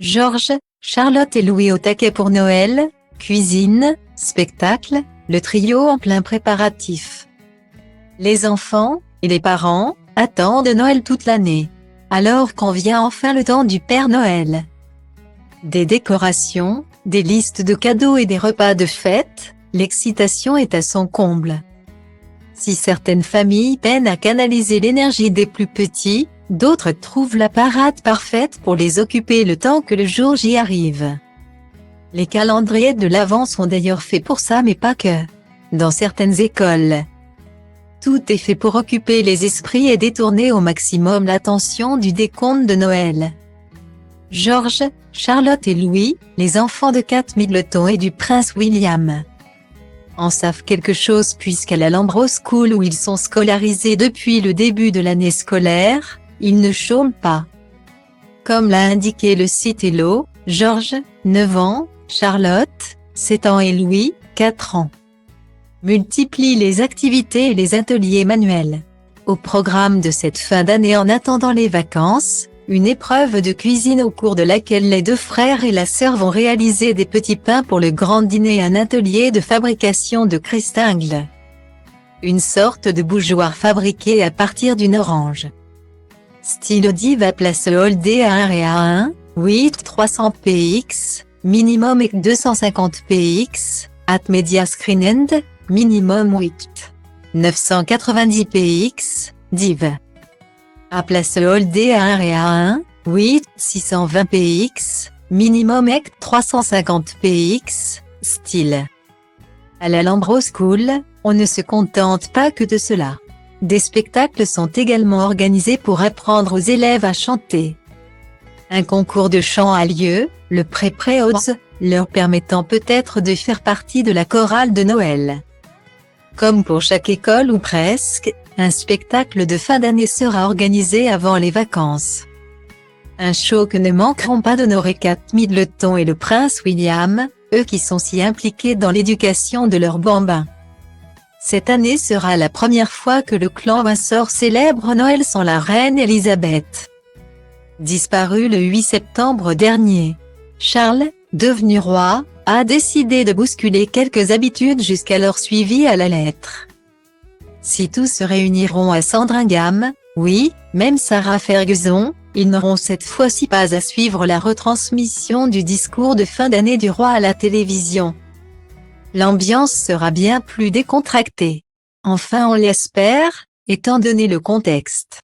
Georges, Charlotte et Louis au taquet pour Noël, cuisine, spectacle, le trio en plein préparatif. Les enfants, et les parents, attendent Noël toute l'année. Alors quand vient enfin le temps du Père Noël. Des décorations, des listes de cadeaux et des repas de fête, l'excitation est à son comble. Si certaines familles peinent à canaliser l'énergie des plus petits, d'autres trouvent la parade parfaite pour les occuper le temps que le jour J arrive. Les calendriers de l'Avent sont d'ailleurs faits pour ça, mais pas que. Dans certaines écoles, tout est fait pour occuper les esprits et détourner au maximum l'attention du décompte de Noël. Georges, Charlotte et Louis, les enfants de Kate Middleton et du prince William, en savent quelque chose puisqu'à la Lambros School où ils sont scolarisés depuis le début de l'année scolaire, ils ne chôment pas. Comme l'a indiqué le site Hello, Georges, 9 ans, Charlotte, 7 ans et Louis, 4 ans, multiplient les activités et les ateliers manuels. Au programme de cette fin d'année en attendant les vacances, une épreuve de cuisine au cours de laquelle les deux frères et la sœur vont réaliser des petits pains pour le grand dîner et un atelier de fabrication de christingles. Une sorte de bougeoir fabriqué à partir d'une orange. Style Odive à place Holdé à 1 et à 1, 8 300 px, minimum et 250 px, at media screen end, minimum 8 990 px, div. À place Holdé à 1 et à 1, 8 620 px, minimum et 350 px, style. À la Lambros School, on ne se contente pas que de cela. Des spectacles sont également organisés pour apprendre aux élèves à chanter. Un concours de chant a lieu, le Pré-Pré-Odds, leur permettant peut-être de faire partie de la chorale de Noël. Comme pour chaque école ou presque, un spectacle de fin d'année sera organisé avant les vacances. Un show que ne manqueront pas d'honorer Kate Middleton et le prince William, eux qui sont si impliqués dans l'éducation de leurs bambins. Cette année sera la première fois que le clan Windsor célèbre Noël sans la reine Elisabeth, disparue le 8 septembre dernier. Charles, devenu roi, a décidé de bousculer quelques habitudes jusqu'alors suivies à la lettre. Si tous se réuniront à Sandringham, oui, même Sarah Ferguson, ils n'auront cette fois-ci pas à suivre la retransmission du discours de fin d'année du roi à la télévision. L'ambiance sera bien plus décontractée. Enfin on l'espère, étant donné le contexte.